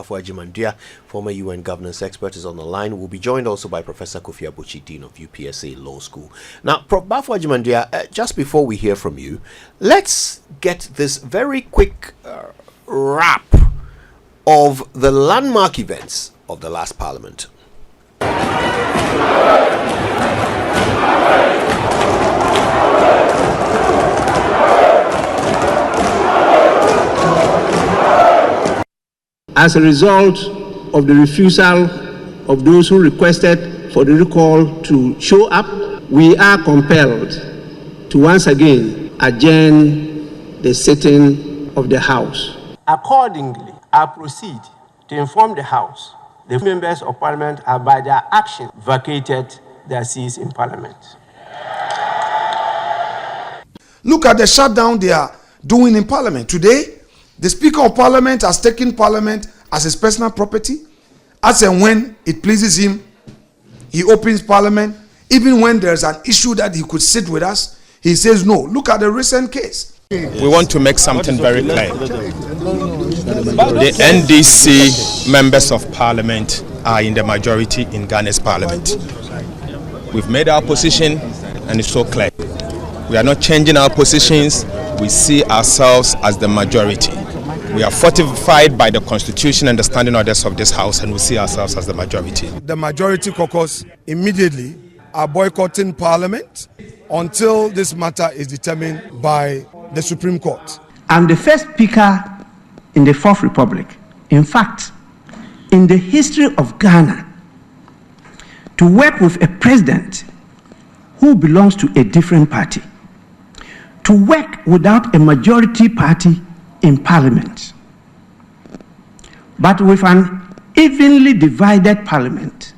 Bafo-Agyeman-Duah, former UN governance expert, is on the line. We'll be joined also by Professor Kofi Abuchi, Dean of UPSA Law School. Now, Prof. Bafo-Agyeman-Duah, just before we hear from you, let's get this very quick wrap of the landmark events of the last Parliament. As a result of the refusal of those who requested for the recall to show up, we are compelled to once again adjourn the sitting of the House. Accordingly, I proceed to inform the House the members of Parliament have by their action vacated their seats in Parliament. Look at the shutdown they are doing in Parliament. Today, the Speaker of Parliament has taken Parliament as his personal property. As and when it pleases him, he opens Parliament. Even when there's an issue that he could sit with us, he says no. Look at the recent case. We want to make something very clear. The NDC members of Parliament are in the majority in Ghana's Parliament. We've made our position and it's so clear. We are not changing our positions. We see ourselves as the majority. We are fortified by the Constitution and the standing orders of this House, and we see ourselves as the majority. The majority caucus immediately are boycotting Parliament until this matter is determined by the Supreme Court. I'm the first speaker in the Fourth Republic, in fact, in the history of Ghana, to work with a president who belongs to a different party, to work without a majority party in Parliament, but with an evenly divided Parliament,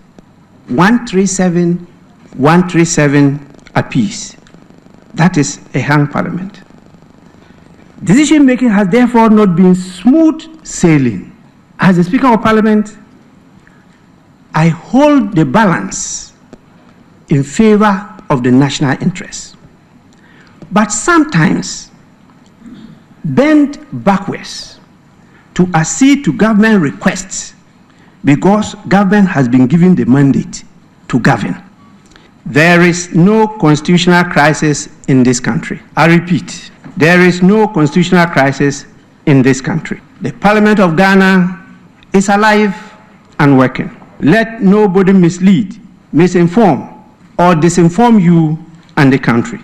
137 apiece. That is a hung Parliament. Decision making has therefore not been smooth sailing. As the Speaker of Parliament, I hold the balance in favor of the national interest, but sometimes bend backwards to accede to government requests because government has been given the mandate to govern. There is no constitutional crisis in this country. I repeat, there is no constitutional crisis in this country. The Parliament of Ghana is alive and working. Let nobody mislead, misinform, or disinform you and the country.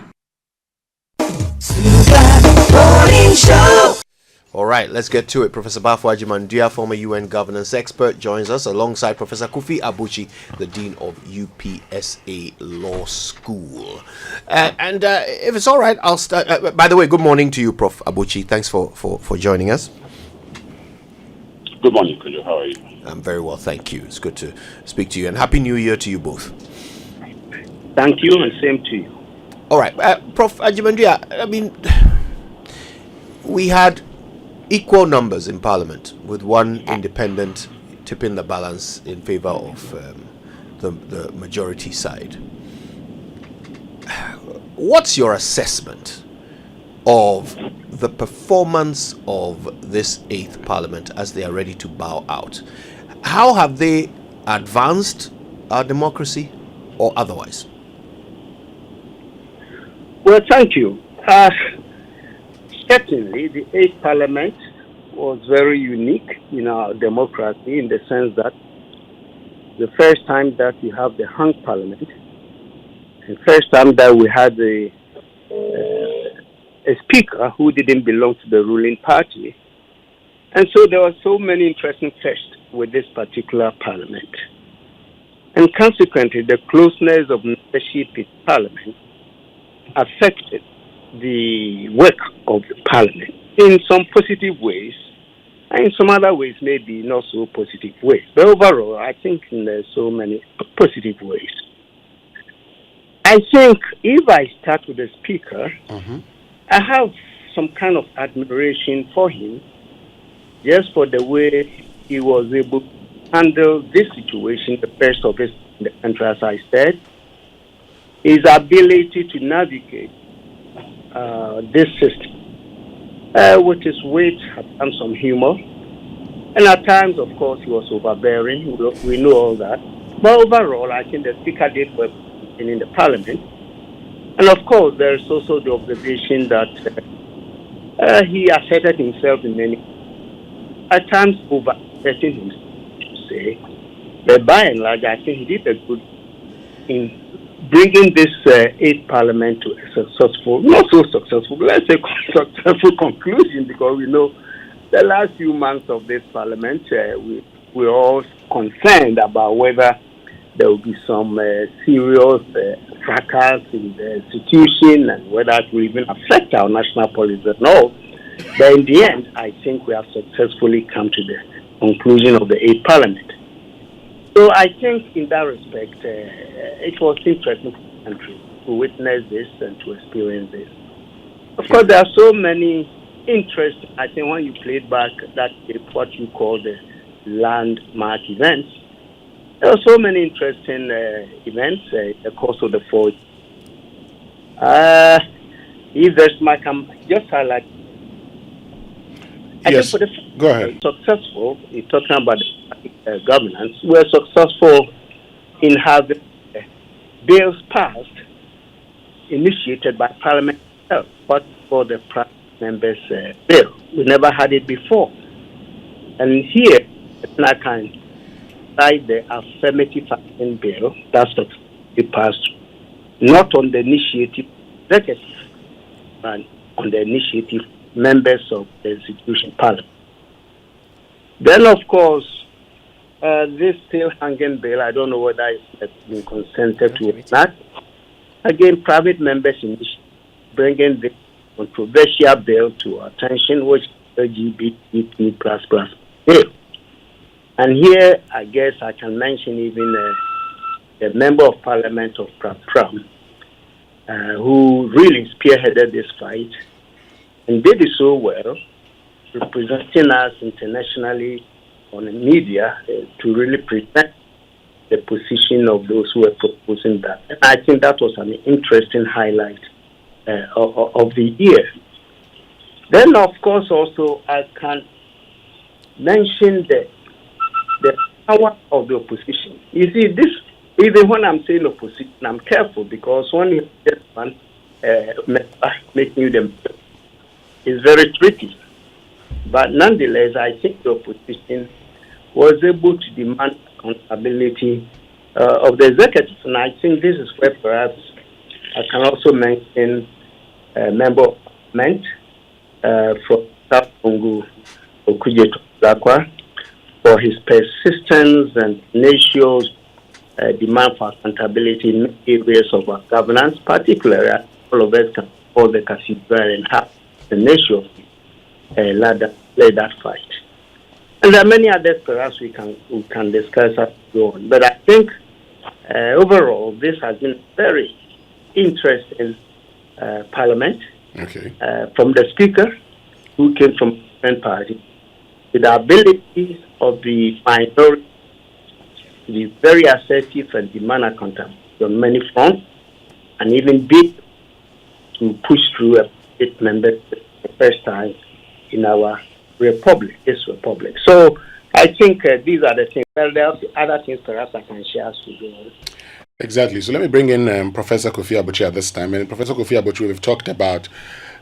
All right, let's get to it. Professor Bafo-Agyeman-Duah, former UN governance expert, joins us alongside Professor Kofi Abuchi, the Dean of UPSA Law School. If it's all right, I'll start. By the way, good morning to you, Prof. Abuchi. Thanks for joining us. Good morning, Kujo. How are you? I'm very well, thank you. It's good to speak to you, and Happy New Year to you both. Thank you, and same to you. All right, Prof. Agyeman-Duah, I mean, we had equal numbers in Parliament, with one independent tipping the balance in favor of the majority side. What's your assessment of the performance of this 8th Parliament as they are ready to bow out? How have they advanced our democracy or otherwise? Well, thank you. Certainly, the 8th Parliament was very unique in our democracy in the sense that the first time that we have the hung Parliament, the first time that we had a speaker who didn't belong to the ruling party. And so there were so many interesting firsts with this particular Parliament. And consequently, the closeness of membership in Parliament affected the work of the Parliament in some positive ways, and in some other ways maybe not so positive ways. But overall, I think there's so many positive ways. I think if I start with the Speaker, I have some kind of admiration for him, just for the way he was able to handle this situation, the first of his in the country, as I said, his ability to navigate this system, with his wit and some humor, And at times, of course, he was overbearing. We know all that. But overall, I think the Speaker did well in the Parliament. And of course, there is also the observation that he asserted himself in many, at times over-asserting himself, to say. But by and large, I think he did a good in bringing this 8th Parliament to a successful, not so successful, but let's say successful conclusion, because we know the last few months of this Parliament, we're all concerned about whether there will be some serious fracas in the institution and whether it will even affect our national policy and all. But in the end, I think we have successfully come to the conclusion of the 8th Parliament. So I think in that respect, it was interesting for the country to witness this and to experience this. Of course, there are so many interesting, I think when you played back that what you call the landmark events, there are so many interesting events in the course of the 4 years. If there's my just highlight. Yes, go ahead. Successful, you're talking about governance. We're successful in having bills passed, initiated by Parliament itself, but for the prime members' bill. We never had it before. And here, I can cite the affirmative action bill that's successfully passed, not on the initiative executive, but on the initiative members of the institution Parliament. Then, of course, this still hanging bill, I don't know whether it's been consented to or not. Again, private members bringing this controversial bill to our attention, which is LGBT++ bill. And here, I guess I can mention even the Member of Parliament of Pram, who really spearheaded this fight and did it so well, representing us internationally on the media to really present the position of those who were proposing that. And I think that was an interesting highlight of the year. Then, of course, also I can mention the power of the opposition. You see, this, even when I'm saying opposition, I'm careful, because when you get one making them, it's very tricky. But nonetheless, I think the opposition was able to demand accountability of the executive. And I think this is where perhaps I can also mention a member of parliament from South Congo, Okujeto Zakwa, for his persistence and tenacious demand for accountability in areas of our governance, particularly all of us can call the cathedral and have tenaciously led that fight. And there are many others perhaps we can discuss as we go on. But I think overall this has been very interesting Parliament. Okay. From the Speaker, who came from a different party, with the ability of the minority to be very assertive and demand accountability on many fronts, and even bid to push through a state member for the first time in our republic, this republic. So I think these are the things. Well, there are other things perhaps I can share as we go on. Exactly. So let me bring in Professor Kofi Abuchi at this time. And Professor Kofi Abuchi, we've talked about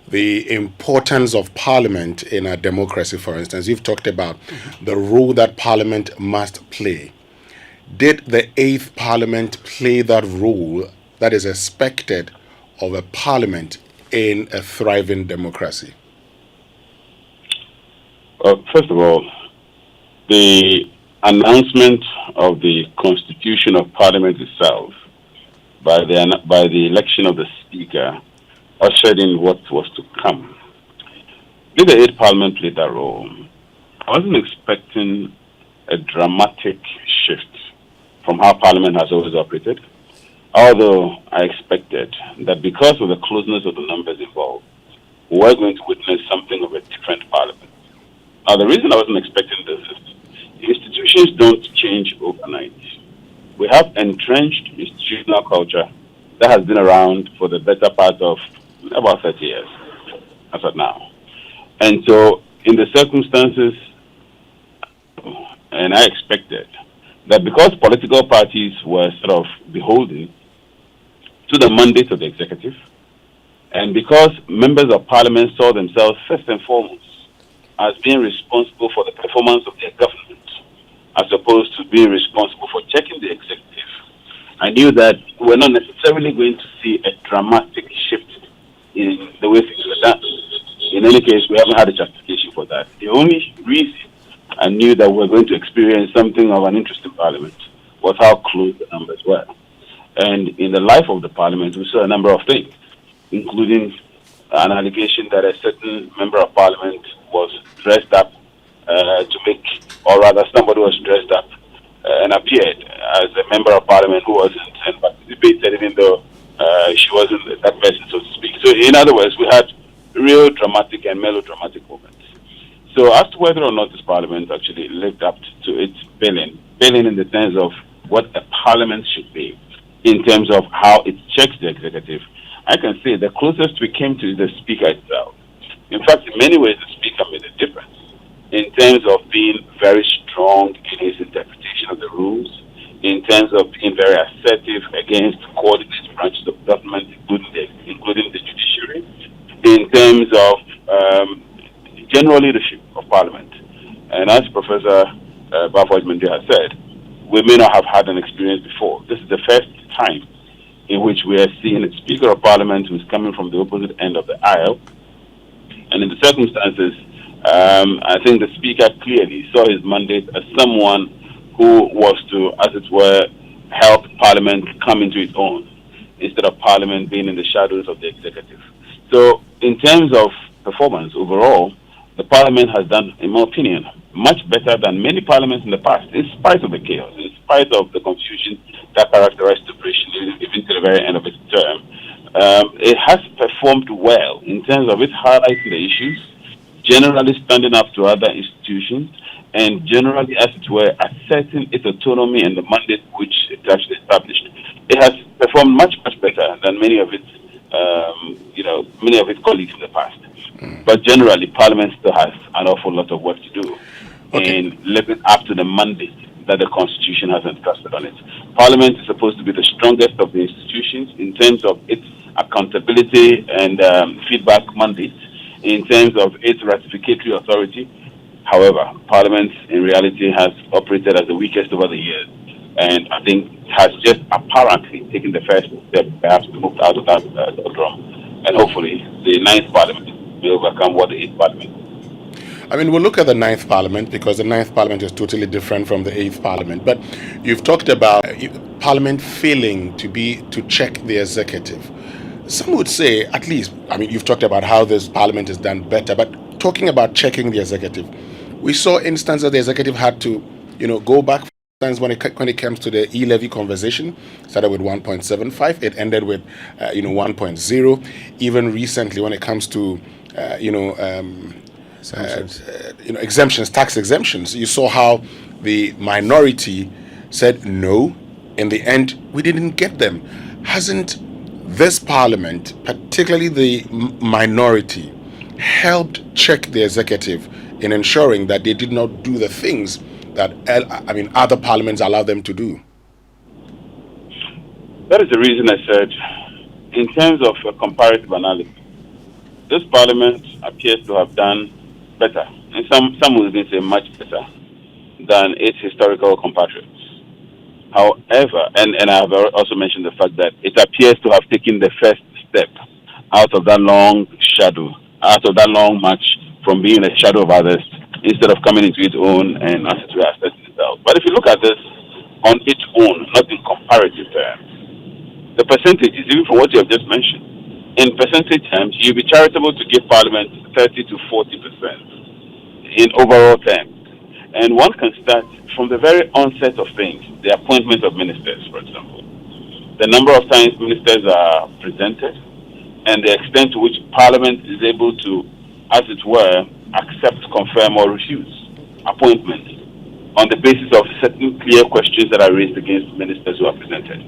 the importance of Parliament in a democracy, for instance. You've talked about the role that Parliament must play. Did the 8th Parliament play that role that is expected of a Parliament in a thriving democracy? First of all, the announcement of the Constitution of Parliament itself by the election of the Speaker ushered in what was to come. Did the 8th Parliament play that role? I wasn't expecting a dramatic shift from how Parliament has always operated, although I expected that because of the closeness of the numbers involved, we were going to witness something of a different Parliament. Now, the reason I wasn't expecting this is institutions don't change overnight. We have entrenched institutional culture that has been around for the better part of about 30 years, as of now. And so, in the circumstances, and I expected that because political parties were sort of beholden to the mandate of the executive, and because members of parliament saw themselves first and foremost as being responsible for the performance of their government, as opposed to being responsible for checking the executive, I knew that we're not necessarily going to see a dramatic shift in the way things were done. In any case, we haven't had a justification for that. The only reason I knew that we're going to experience something of an interesting parliament was how close the numbers were. And in the life of the parliament, we saw a number of things, including an allegation that a certain member of parliament was dressed up to make, or rather somebody was dressed up and appeared as a member of parliament who wasn't and participated even though she wasn't that person, so to speak. So in other words, we had real dramatic and melodramatic moments. So as to whether or not this parliament actually lived up to its billing in the sense of what a parliament should be, in terms of how it checks the executive, I can say the closest we came to is the speaker itself. In fact, in many ways, the speaker made a difference in terms of being very strong in his interpretation of the rules, in terms of being very assertive against coordinated branches of government, including the judiciary, in terms of general leadership of parliament. And as Professor Bafo-Adjumande has said, we may not have had an experience before. This is the first time in which we are seeing a Speaker of Parliament who is coming from the opposite end of the aisle. And in the circumstances, I think the Speaker clearly saw his mandate as someone who was to, as it were, help Parliament come into its own, instead of Parliament being in the shadows of the executive. So in terms of performance overall, the Parliament has done, in my opinion, much better than many parliaments in the past, in spite of the chaos, in spite of the confusion that characterized the operation, even to the very end of its term. It has performed well in terms of its highlighting the issues, generally standing up to other institutions, and generally, as it were, asserting its autonomy and the mandate which it actually established. It has performed much, much better than many of its colleagues in the past. But generally, Parliament still has an awful lot of work to do in living up to the mandate that the Constitution has entrusted on it. Parliament is supposed to be the strongest of the institutions in terms of its accountability and feedback mandate, in terms of its ratificatory authority. However, Parliament in reality has operated as the weakest over the years, and I think has just apparently taken the first step perhaps to move out of that doldrum. And hopefully the 9th Parliament will overcome what the 8th Parliament. I mean, we'll look at the 9th Parliament because the 9th Parliament is totally different from the 8th Parliament. But you've talked about Parliament failing to check the executive. Some would say, at least, I mean, you've talked about how this Parliament is done better, but talking about checking the executive, we saw instances the executive had to, go back. When it comes to the e-levy conversation, started with 1.75, it ended with 1.0. Even recently, when it comes to exemptions, tax exemptions, you saw how the minority said no. In the end, we didn't get them. Hasn't this Parliament, particularly the minority, helped check the executive in ensuring that they did not do the things that other parliaments allow them to do? That is the reason I said, in terms of a comparative analysis, this parliament appears to have done better, and some would even say much better, than its historical compatriots. However, and I have also mentioned the fact that it appears to have taken the first step out of that long shadow, out of that long march from being a shadow of others, instead of coming into its own and as it were asserting itself. But if you look at this on its own, not in comparative terms, the percentages, even from what you have just mentioned, in percentage terms, you'll be charitable to give Parliament 30 to 40% in overall terms. And one can start from the very onset of things, the appointment of ministers, for example. The number of times ministers are presented, and the extent to which Parliament is able to, as it were, accept, confirm, or refuse appointments on the basis of certain clear questions that are raised against ministers who are presented.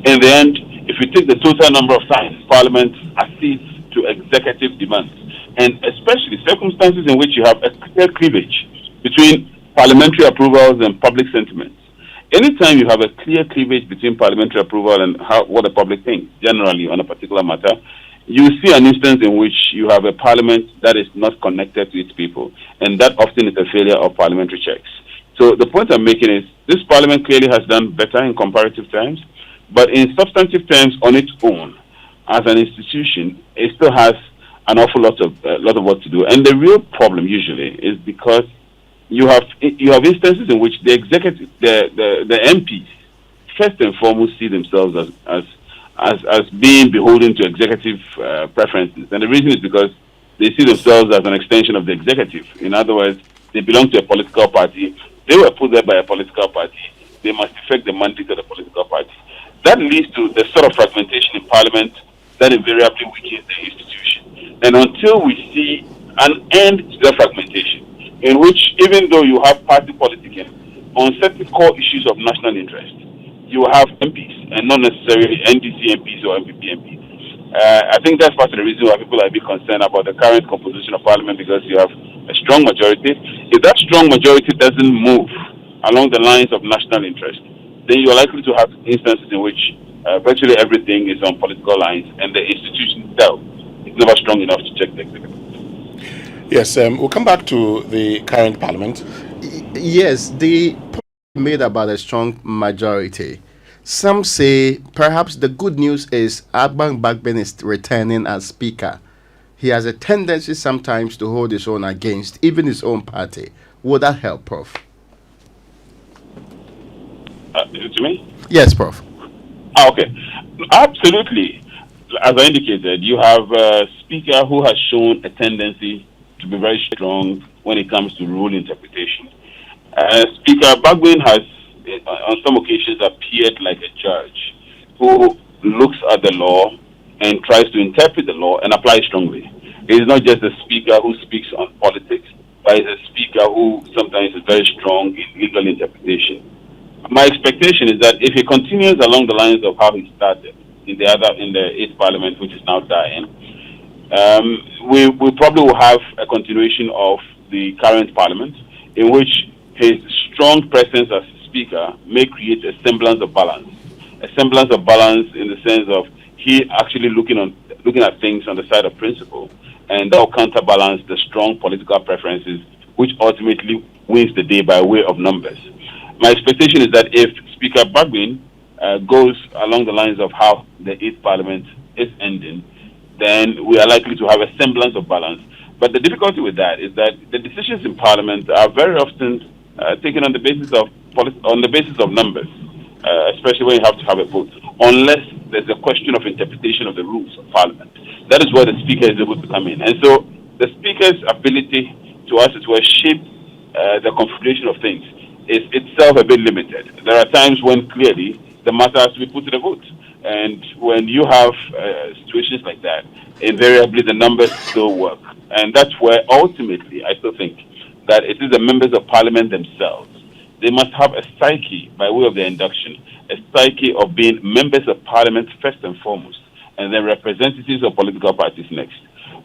In the end, if you take the total number of times Parliament accedes to executive demands, and especially circumstances in which you have a clear cleavage between parliamentary approvals and public sentiments. Anytime you have a clear cleavage between parliamentary approval and what the public thinks generally on a particular matter, you see an instance in which you have a parliament that is not connected to its people, and that often is a failure of parliamentary checks. So the point I'm making is this parliament clearly has done better in comparative terms, but in substantive terms on its own, as an institution, it still has an awful lot of work to do. And the real problem usually is because you have instances in which the executive, the MPs, first and foremost see themselves as being beholden to executive preferences, and the reason is because they see themselves as an extension of the executive. In other words, they belong to a political party. They were put there by a political party. They must effect the mandate of the political party. That leads to the sort of fragmentation in Parliament that invariably weakens the institution. And until we see an end to that fragmentation, in which even though you have party politicking on certain core issues of national interest, you have MPs and not necessarily NDC MPs or MPP MPs. I think that's part of the reason why people are a bit concerned about the current composition of Parliament, because you have a strong majority. If that strong majority doesn't move along the lines of national interest, then you're likely to have instances in which virtually everything is on political lines, and the institution itself is never strong enough to check the executive. Yes, we'll come back to the current Parliament. Yes, the point made about a strong majority. Some say perhaps the good news is Outgoing Parliament is returning as Speaker. He has a tendency sometimes to hold his own against even his own party. Would that help, Prof? Is it to me? Yes, Prof. Okay. Absolutely. As I indicated, you have a Speaker who has shown a tendency to be very strong when it comes to rule interpretation. Speaker Bagwin has, on some occasions, appeared like a judge who looks at the law and tries to interpret the law and apply it strongly. He is not just a speaker who speaks on politics, but he's a speaker who sometimes is very strong in legal interpretation. My expectation is that if he continues along the lines of how he started in the 8th Parliament, which is now dying, we probably will have a continuation of the current Parliament, in which his strong presence as Speaker may create a semblance of balance. A semblance of balance in the sense of he actually looking at things on the side of principle, and that will counterbalance the strong political preferences, which ultimately wins the day by way of numbers. My expectation is that if Speaker Bagwin goes along the lines of how the 8th Parliament is ending, then we are likely to have a semblance of balance. But the difficulty with that is that the decisions in Parliament are very often taken on the basis of numbers, especially when you have to have a vote, unless there's a question of interpretation of the rules of Parliament. That is where the Speaker is able to come in. And so the Speaker's ability to, as it were, shape the configuration of things is itself a bit limited. There are times when clearly the matter has to be put to the vote. And when you have situations like that, invariably the numbers still work. And that's where ultimately I still think that it is the members of Parliament themselves. They must have a psyche by way of their induction, a psyche of being members of Parliament first and foremost, and then representatives of political parties next.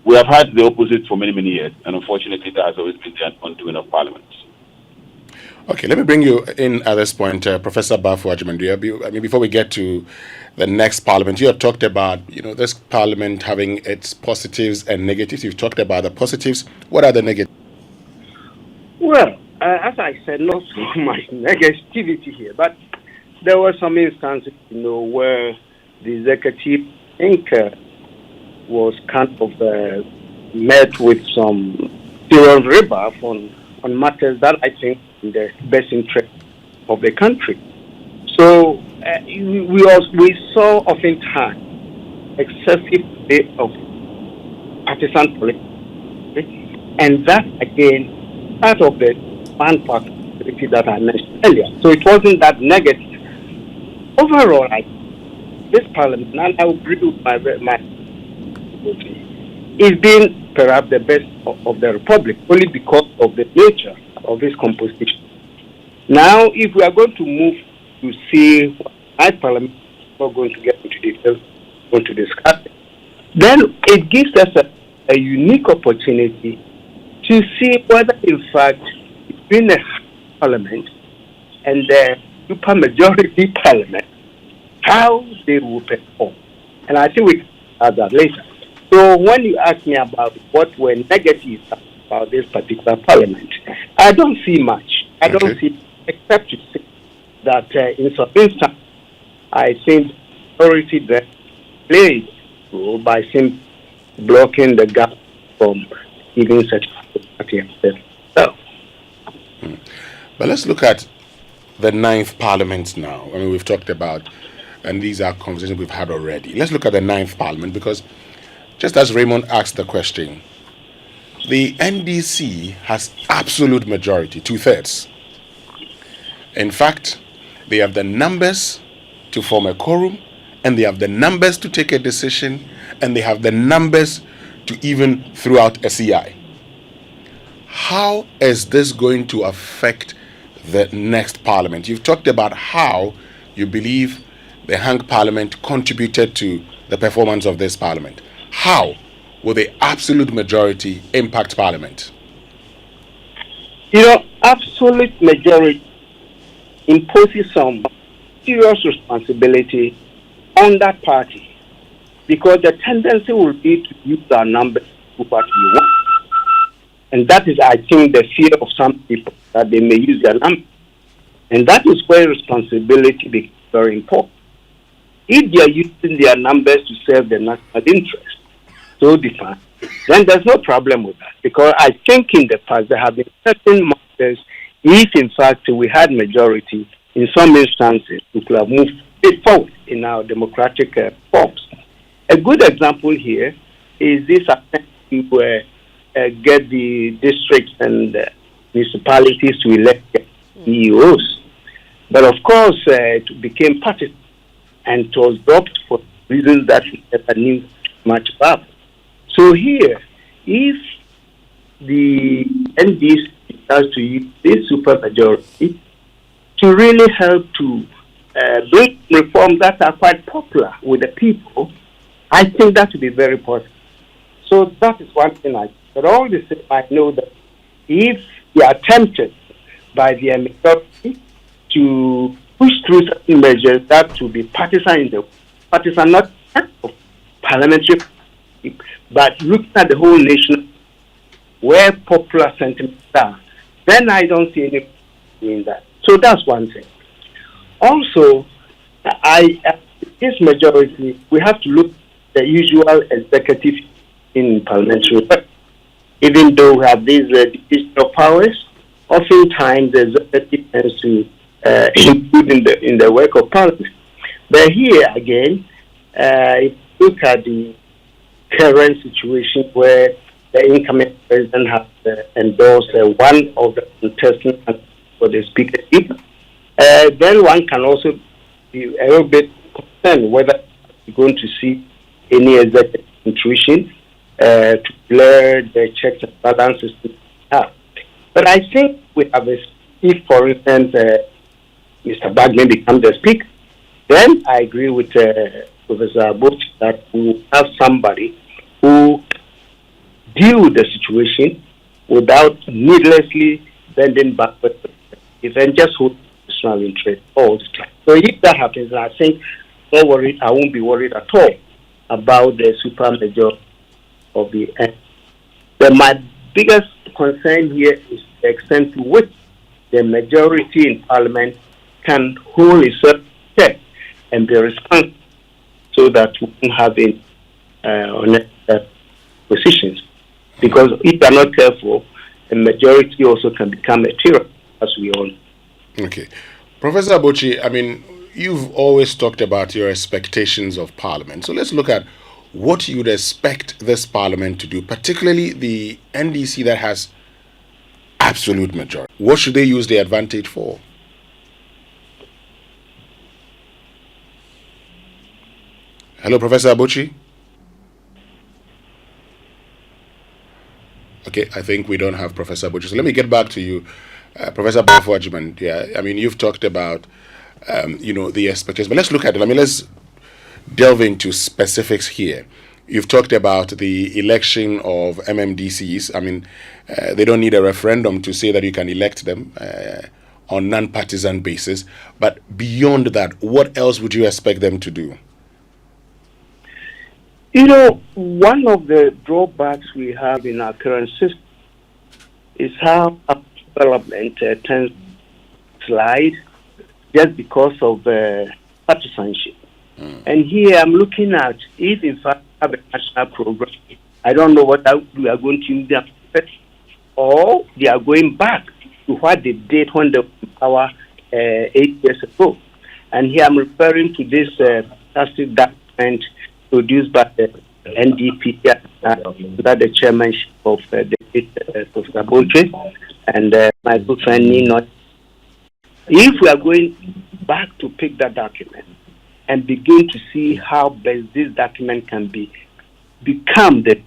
We have had the opposite for many, many years, and unfortunately that has always been the undoing of Parliament. Okay, let me bring you in at this point, Professor Bafo Agyemang. I mean, before we get to the next Parliament, you have talked about, this Parliament having its positives and negatives. You've talked about the positives. What are the negatives? Well, as I said, not so much negativity here, but there were some instances, where the executive, I think, was kind of met with some serious rebuff on matters that I think in the best interest of the country. So we saw oftentimes excessive bit of partisan politics, and that again part of the one part that I mentioned earlier. So it wasn't that negative. Overall, this Parliament, and I agree with my is being perhaps the best of the Republic, only because of the nature of its composition. Now, if we are going to move to see my Parliament, we're going to get into details, going to discuss it, then it gives us a unique opportunity to see whether, in fact, it's been a parliament and the supermajority parliament, how they will perform. And I think we can add that later. So when you ask me about what were negatives about this particular parliament, I don't see much. I don't see, except to say that in some instance, I think authority that played a role by simply blocking the gap from giving such party. So, but let's look at the 9th Parliament now. I mean, we've talked about, and these are conversations we've had already. Let's look at the 9th Parliament, because just as Raymond asked the question, the NDC has absolute majority, 2/3. In fact, they have the numbers to form a quorum, and they have the numbers to take a decision, and they have the numbers to even throw out a CI. How is this going to affect the next parliament? You've talked about how you believe the hang parliament contributed to the performance of this parliament. How will the absolute majority impact parliament? Absolute majority imposes some serious responsibility on that party, because the tendency will be to use our numbers to what we want. And that is, I think, the fear of some people, that they may use their numbers. And that is where responsibility becomes very important. If they are using their numbers to serve the national interest, so defined, then there's no problem with that. Because I think in the past there have been certain matters, if in fact we had majority, in some instances we could have moved it forward in our democratic forms. A good example here is this attempt to get the districts and municipalities to elect CEOs. But of course, it became partisan, and it was dropped for reasons that we never knew much about. So here, if the NDC has to use this supermajority to really help to bring reforms that are quite popular with the people, I think that would be very positive. So that is one thing but all the same, I know that if they are tempted by the majority to push through certain measures that will be partisan not of parliamentary, but looking at the whole nation where popular sentiments are, then I don't see any in that. So that's one thing. Also, this majority, we have to look at the usual executive in parliamentary work. Even though we have these division of powers, oftentimes the executive tends to include in the work of parliament. But here again, if you look at the current situation where the incoming president has endorsed one of the contestants for the speakership, then one can also be a little bit concerned whether you're going to see any executive intrusion to blur the checks and balances. But I think we have if, for instance, Mr. Bagman becomes the speaker, then I agree with Professor Butch that we will have somebody who deal with the situation without needlessly bending backwards and just hold personal interest all the time. So if that happens, I think I won't be worried at all about the supermajority of the end. But my biggest concern here is the extent to which the majority in Parliament can hold itself check and be responsible, so that we can have honest positions. Because if they are not careful, a majority also can become a tyranny, as we all know. Okay. Professor Abochi, I mean, you've always talked about your expectations of Parliament. So let's look at what you would expect this Parliament to do, particularly the NDC that has absolute majority. What should they use the advantage for? Hello, Professor Abochi? Okay, I think we don't have Professor Abochi. So let me get back to you, Professor Bafo-Agyeman. Yeah, I mean, you've talked about, the expectations, but let's look at it. I mean, let's delve into specifics here. You've talked about the election of MMDCs. I mean, they don't need a referendum to say that you can elect them. on non-partisan basis. But beyond that, what else would you expect them to do? You know, one of the drawbacks we have in our current system is how our development tends to slide just because of partisanship. And here I'm looking at if in fact we have a national program, I don't know what we are going to use them, or they are going back to what they did when they were in power 8 years ago. And here I'm referring to this fantastic document produced by the NDP under the chairmanship of the Professor Boche and my good friend Nino. If we are going back to pick that document and begin to see how best this document can become the,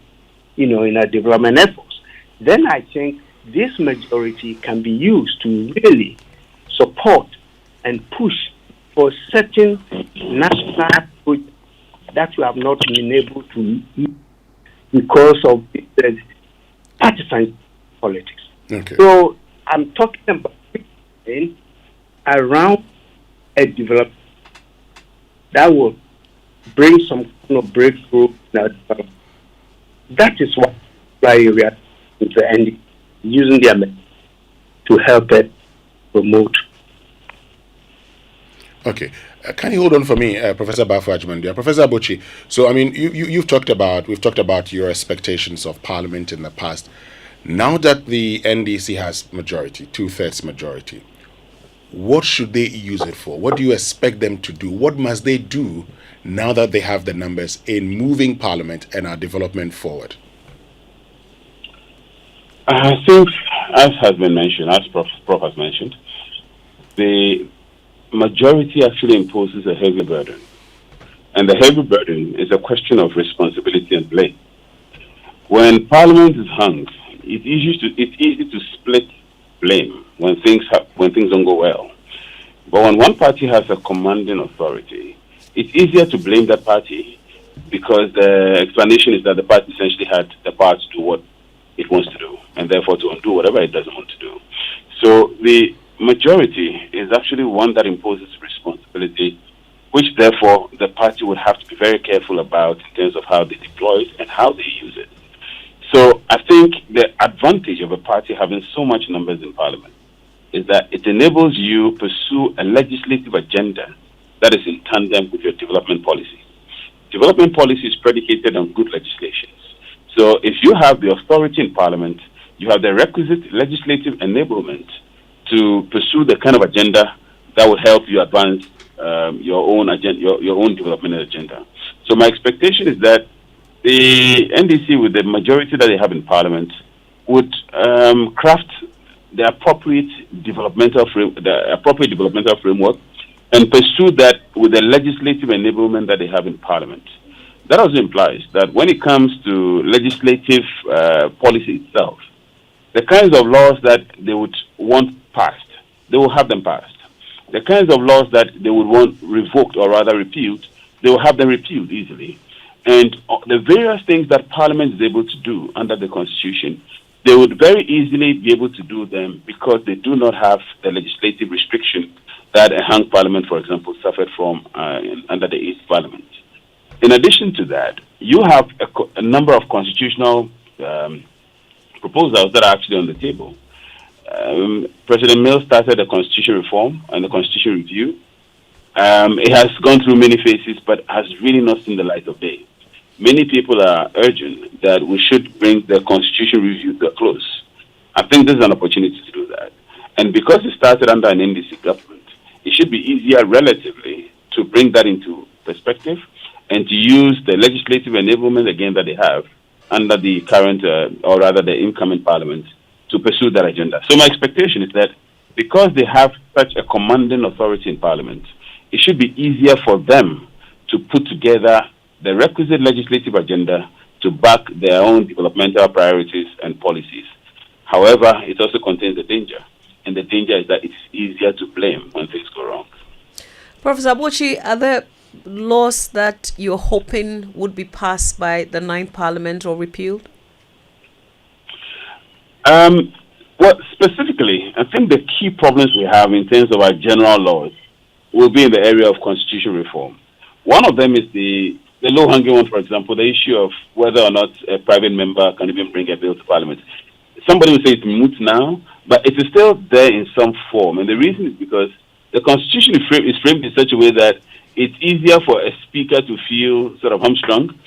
in our development efforts, then I think this majority can be used to really support and push for certain national projects that we have not been able to meet because of the partisan politics. Okay. So I'm talking about around a development that will bring some kind of breakthrough in our development. That is what we are using their money to help it promote. Okay. Can you hold on for me, Professor Bafo Ajimandia? Professor Abuchi, so I mean, we've talked about your expectations of Parliament in the past. Now that the NDC has majority, 2/3 majority, what should they use it for? What do you expect them to do? What must they do now that they have the numbers in moving Parliament and our development forward? I think, as has been mentioned, as Prof has mentioned, the majority actually imposes a heavy burden. And the heavy burden is a question of responsibility and blame. When Parliament is hung, it's easy to split blame when things don't go well. But when one party has a commanding authority, it's easier to blame that party because the explanation is that the party essentially had the power to do what it wants to do and therefore to undo whatever it doesn't want to do. So the majority is actually one that imposes responsibility, which therefore the party would have to be very careful about in terms of how they deploy it and how they use it. So I think the advantage of a party having so much numbers in Parliament is that it enables you to pursue a legislative agenda that is in tandem with your development policy. Development policy is predicated on good legislations. So if you have the authority in Parliament, you have the requisite legislative enablement to pursue the kind of agenda that will help you advance your own agenda, your own development agenda. So my expectation is that the NDC, with the majority that they have in Parliament, would craft the appropriate developmental framework and pursue that with the legislative enablement that they have in Parliament. That also implies that when it comes to legislative policy itself, the kinds of laws that they would want passed, they will have them passed. The kinds of laws that they would want revoked or rather repealed, they will have them repealed easily. And the various things that Parliament is able to do under the Constitution, they would very easily be able to do them because they do not have the legislative restriction that a hung Parliament, for example, suffered from under the 8th Parliament. In addition to that, you have a number of constitutional proposals that are actually on the table. President Mills started a constitution reform and the constitution review. It has gone through many phases, but has really not seen the light of day. Many people are urging that we should bring the constitution review to a close. I think this is an opportunity to do that. And because it started under an NDC government, it should be easier relatively to bring that into perspective and to use the legislative enablement again that they have under the current, or rather the incoming Parliament, to pursue that agenda. So my expectation is that because they have such a commanding authority in Parliament, it should be easier for them to put together the requisite legislative agenda to back their own developmental priorities and policies. However, it also contains a danger, and the danger is that it's easier to blame when things go wrong. Professor Abuchi, are there laws that you're hoping would be passed by the 9th Parliament or repealed? Well, specifically, I think the key problems we have in terms of our general laws will be in the area of constitutional reform. One of them is the low-hanging one, for example, the issue of whether or not a private member can even bring a bill to Parliament. Somebody will say it's moot now, but it is still there in some form. And the reason is because the Constitution is framed in such a way that it's easier for a speaker to feel sort of hamstrung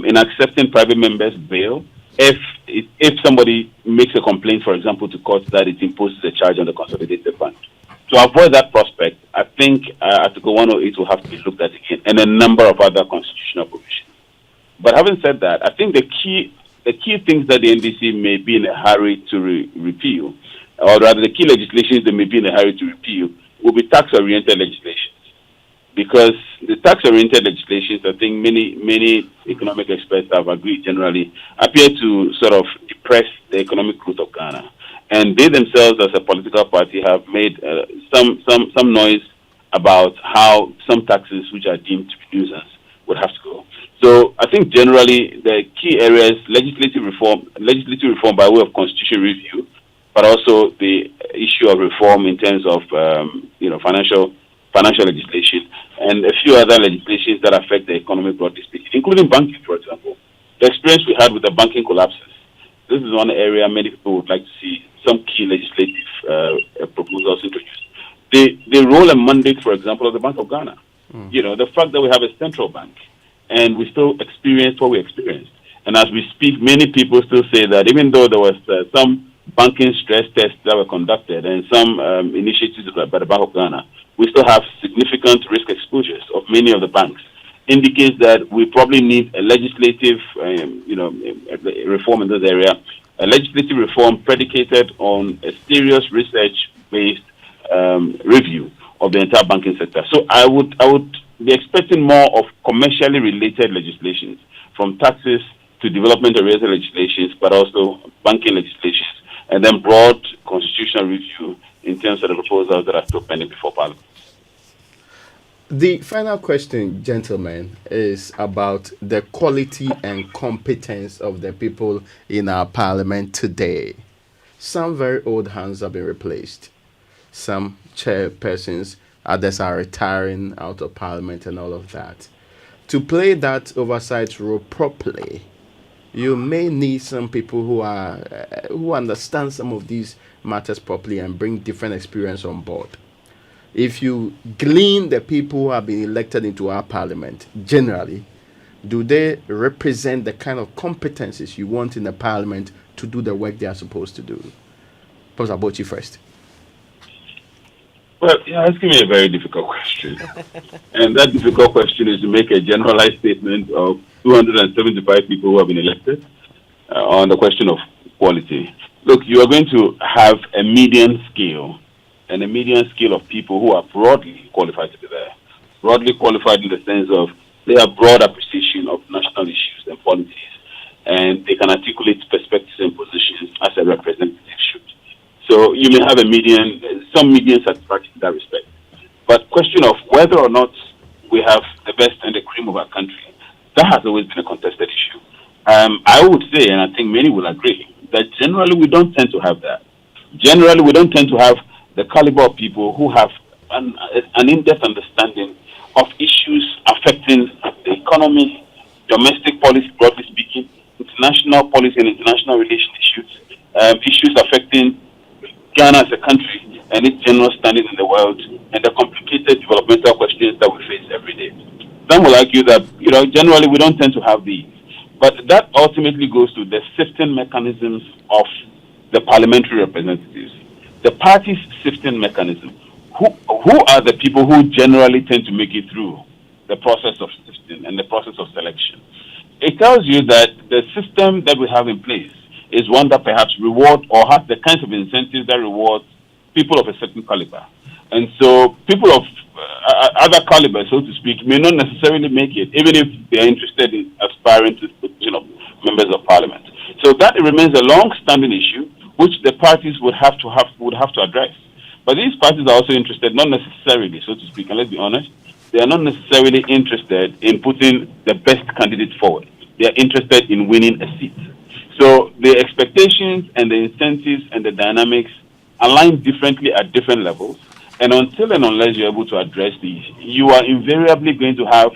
in accepting private members' bail if somebody makes a complaint, for example, to court that it imposes a charge on the consolidated fund. To avoid that prospect, I think Article 108 will have to be looked at again, and a number of other constitutional provisions. But having said that, I think the key things that the NDC may be in a hurry to repeal, or rather the key legislations they may be in a hurry to repeal, will be tax-oriented legislations. Because the tax-oriented legislations, I think many economic experts have agreed generally, appear to sort of depress the economic growth of Ghana. And they themselves, as a political party, have made some noise about how some taxes which are deemed to be nuisance would have to go. So I think generally the key areas, legislative reform by way of constitutional review, but also the issue of reform in terms of financial legislation, and a few other legislations that affect the economy broadly speaking, including banking, for example. The experience we had with the banking collapses. This is one area many people would like to see some key legislative proposals introduced. The role and mandate, for example, of the Bank of Ghana. The fact that we have a central bank and we still experience what we experienced. And as we speak, many people still say that even though there was some banking stress tests that were conducted and some initiatives by the Bank of Ghana, we still have significant risk exposures of many of the banks. Indicates that we probably need a legislative, reform in this area, a legislative reform predicated on a serious research-based review of the entire banking sector. So I would be expecting more of commercially related legislations, from taxes to development-oriented legislations, but also banking legislations, and then broad constitutional review in terms of the proposals that are still pending before Parliament. The final question, gentlemen, is about the quality and competence of the people in our Parliament today. Some very old hands have been replaced. Some chairpersons, others are retiring out of Parliament and all of that. To play that oversight role properly, you may need some people who understand some of these matters properly and bring different experience on board. If you glean the people who have been elected into our Parliament, generally, do they represent the kind of competencies you want in the Parliament to do the work they are supposed to do? Professor Bochi first. Well, you're asking me a very difficult question. And that difficult question is to make a generalized statement of 275 people who have been elected on the question of quality. Look, you are going to have a median scale, and a median scale of people who are broadly qualified to be there. Broadly qualified in the sense of they have broad appreciation of national issues and policies, and they can articulate perspectives and positions as a representative should. So you may have some median satisfaction in that respect. But question of whether or not we have the best and the cream of our country, that has always been a contested issue. I would say, and I think many will agree, that generally we don't tend to have that. Generally, we don't tend to have the caliber of people who have an in-depth understanding of issues affecting the economy, domestic policy, broadly speaking, international policy and international relation issues, issues affecting Ghana as a country and its general standing in the world, and the complicated developmental questions that we face every day. Some will argue that, generally we don't tend to have these. But that ultimately goes to the sifting mechanisms of the parliamentary representatives. The party's sifting mechanism. Who are the people who generally tend to make it through the process of sifting and the process of selection? It tells you that the system that we have in place is one that perhaps reward or has the kinds of incentives that reward people of a certain caliber. And so people of other caliber, so to speak, may not necessarily make it, even if they are interested in aspiring to the position of members of parliament. So that remains a long-standing issue, which the parties would have to address. But these parties are also interested, not necessarily, so to speak, and let's be honest, they are not necessarily interested in putting the best candidate forward. They are interested in winning a seat. So the expectations and the incentives and the dynamics align differently at different levels. And until and unless you're able to address these, you are invariably going to have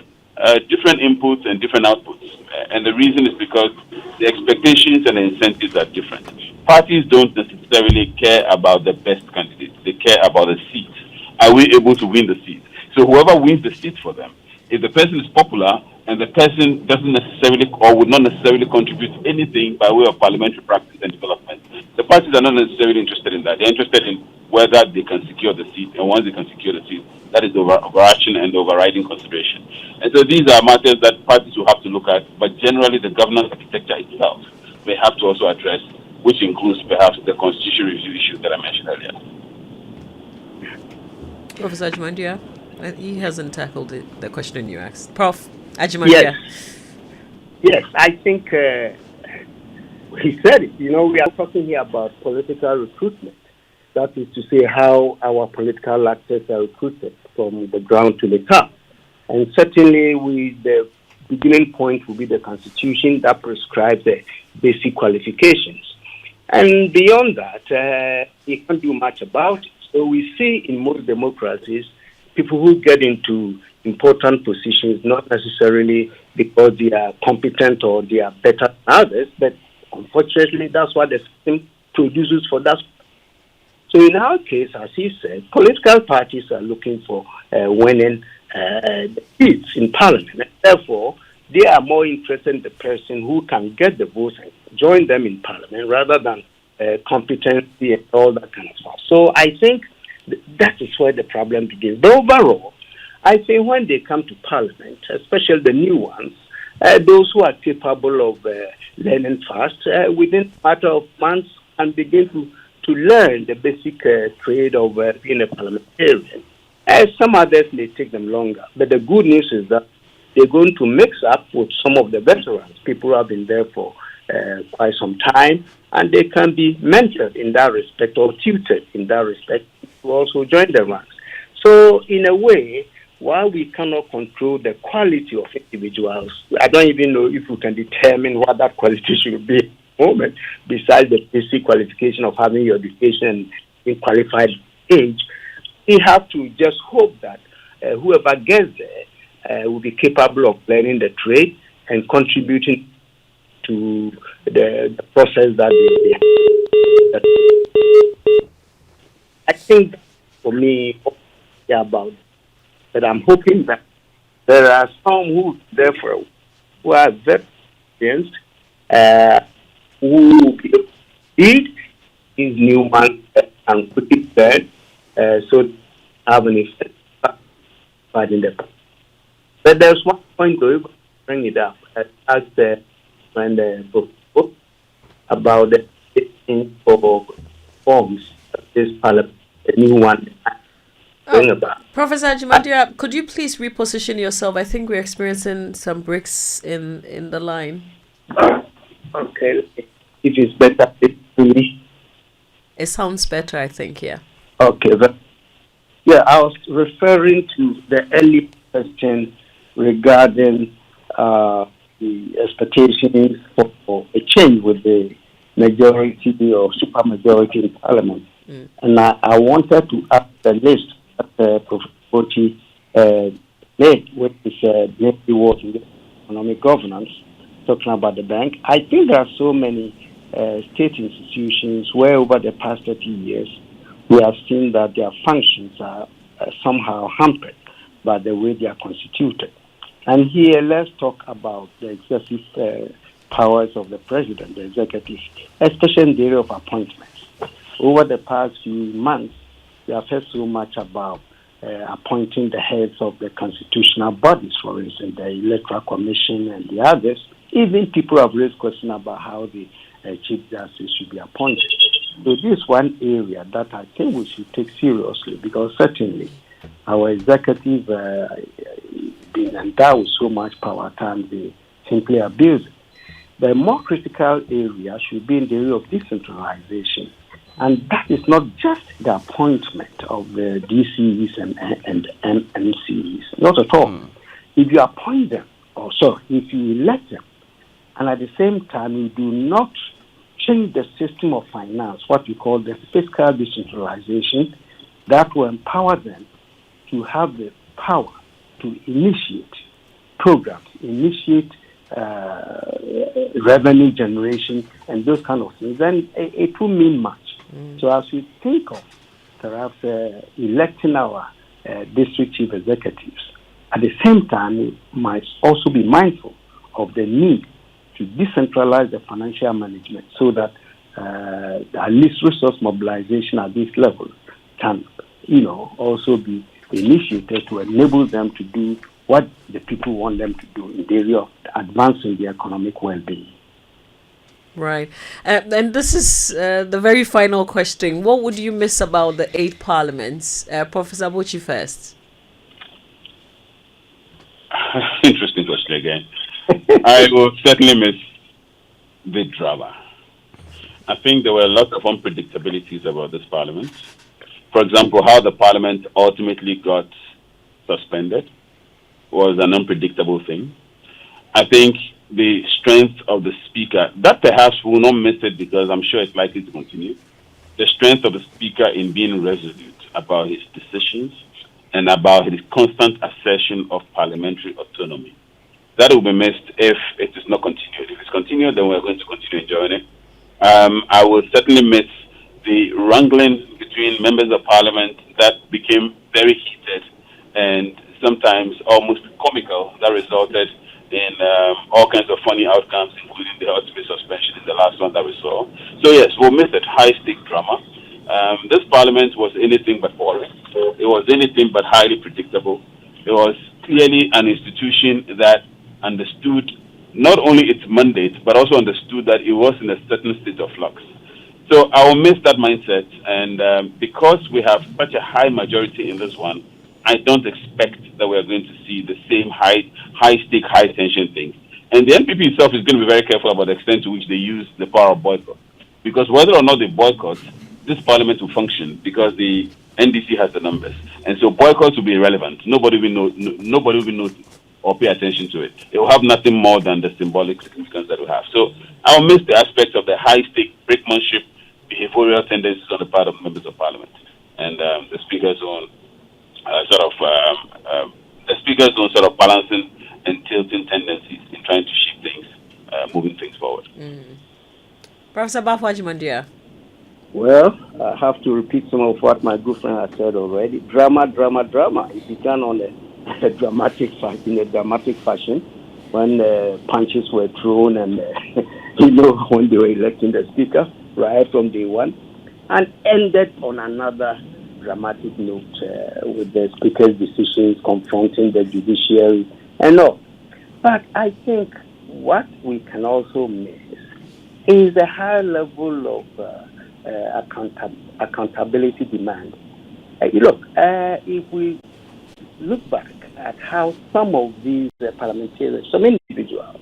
different inputs and different outputs. And the reason is because the expectations and the incentives are different. Parties don't necessarily care about the best candidates. They care about the seats. Are we able to win the seats? So whoever wins the seats for them, if the person is popular and the person doesn't necessarily or would not necessarily contribute anything by way of parliamentary practice and development, the parties are not necessarily interested in that. They're interested in whether they can secure the seat, and once they can secure the seat, that is the overarching and overriding consideration. And so these are matters that parties will have to look at, but generally the governance architecture itself may have to also address, which includes perhaps the constitutional review issue that I mentioned earlier. Professor Ajimandia, he hasn't tackled the question you asked. Prof. Ajimandia. Yes, I think he said it. You know, we are talking here about political recruitment. That is to say how our political actors are recruited from the ground to the top. And certainly the beginning point will be the Constitution that prescribes the basic qualifications. And beyond that, you can't do much about it. So we see in most democracies, people who get into important positions, not necessarily because they are competent or they are better than others, but unfortunately, that's what the system produces for that. So in our case, as he said, political parties are looking for winning seats in parliament. And therefore, they are more interested in the person who can get the votes and join them in parliament rather than competency and all that kind of stuff. So I think that is where the problem begins. But overall, I think when they come to parliament, especially the new ones, those who are capable of learning fast, within a matter of months, and begin to learn the basic trade of being a parliamentarian. Some others may take them longer. But the good news is that they're going to mix up with some of the veterans, people who have been there for quite some time, and they can be mentored in that respect or tutored in that respect to also join the ranks. So in a way, while we cannot control the quality of individuals, I don't even know if we can determine what that quality should be at the moment, besides the basic qualification of having your education and being qualified age. We have to just hope that whoever gets there will be capable of learning the trade and contributing to the process that they I think for me, about. But I'm hoping that there are some who, therefore, who are very experienced, who will lead these new ones and put it there, so have an effect in the past. But there's one point to bring it up, as when the book about the thing for forms of this parliament, the new one. Professor Ajimandia, could you please reposition yourself? I think we're experiencing some breaks in the line. Okay. If it's better, it sounds better, I think, yeah. Okay. But I was referring to the early question regarding the expectations for a change with the majority or supermajority in parliament. And I wanted to ask the list that Professor Bochi made, which is the work in economic governance, talking about the bank. I think there are so many state institutions where over the past 30 years we have seen that their functions are somehow hampered by the way they are constituted. And here, let's talk about the excessive powers of the president, the executive, especially in the area of appointments. Over the past few months, we have heard so much about appointing the heads of the constitutional bodies, for instance, the Electoral Commission and the others. Even people have raised questions about how the Chief Justice should be appointed. So this is one area that I think we should take seriously, because certainly our executive being endowed with so much power can be simply abused. The more critical area should be in the area of decentralization. And that is not just the appointment of the DCEs and MCEs, not at all. If you appoint them, if you elect them, and at the same time you do not change the system of finance, what we call the fiscal decentralization, that will empower them to have the power to initiate programs, initiate revenue generation, and those kind of things. Then it will mean much. So as we think of perhaps electing our district chief executives, at the same time, we might also be mindful of the need to decentralize the financial management so that at least resource mobilization at this level can, also be initiated to enable them to do what the people want them to do in the area of advancing the economic well-being. Right. And this is the very final question. What would you miss about the 8 parliaments? Professor Bochi first. Interesting question again. I will certainly miss the drama. I think there were a lot of unpredictabilities about this parliament. For example, how the parliament ultimately got suspended was an unpredictable thing. I think the strength of the speaker, that perhaps we will not miss it because I'm sure it's likely to continue. The strength of the speaker in being resolute about his decisions and about his constant assertion of parliamentary autonomy. That will be missed if it is not continued. If it's continued, then we're going to continue enjoying it. I will certainly miss the wrangling between members of parliament that became very heated and sometimes almost comical, that resulted in all kinds of funny outcomes, including the ultimate suspension in the last one that we saw. So yes, we'll miss it. High-stake drama. This parliament was anything but boring. It was anything but highly predictable. It was clearly an institution that understood not only its mandate, but also understood that it was in a certain state of flux. So I will miss that mindset. And because we have such a high majority in this one, I don't expect that we're going to see the same high-stake, high-tension things. And the NPP itself is going to be very careful about the extent to which they use the power of boycott. Because whether or not they boycott, this parliament will function because the NDC has the numbers. And so boycotts will be irrelevant. Nobody will know or pay attention to it. It will have nothing more than the symbolic significance that we have. So I'll miss the aspects of the high-stake, brickmanship, behavioral tendencies on the part of members of parliament. And the speaker's own sort of balancing and tilting tendencies in trying to shape things, moving things forward. Professor Bafwa. Well, I have to repeat some of what my good friend has said already. Drama. It began on a dramatic fight, in a dramatic fashion, when punches were thrown and, when they were electing the speaker, right from day one, and ended on another dramatic note with the speaker's decisions confronting the judiciary and all. But I think what we can also miss is the high level of accountability demand. If we look back at how some of these parliamentarians, some individuals,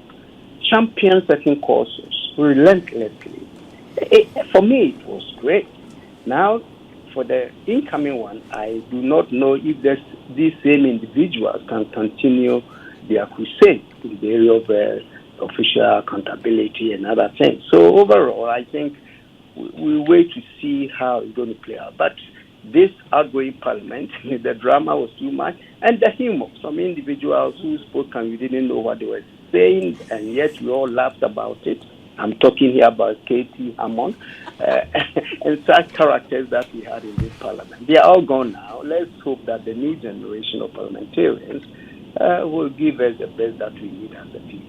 champion certain causes relentlessly, for me it was great. Now, for the incoming one, I do not know if these same individuals can continue their crusade in the area of official accountability and other things. So overall, I think we'll wait to see how it's going to play out. But this outgoing parliament, the drama was too much, and the humor. Some individuals who spoke and we didn't know what they were saying, and yet we all laughed about it. I'm talking here about Katie Hammond and such characters that we had in this parliament. They are all gone now. Let's hope that the new generation of parliamentarians will give us the best that we need as a people.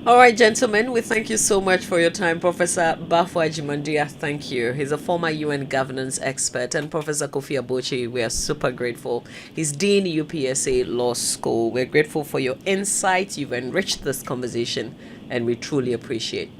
All right, gentlemen, we thank you so much for your time. Professor Bafwa Agyemang, thank you. He's a former UN governance expert. And Professor Kofi Abochi, we are super grateful. He's Dean UPSA Law School. We're grateful for your insights. You've enriched this conversation, and we truly appreciate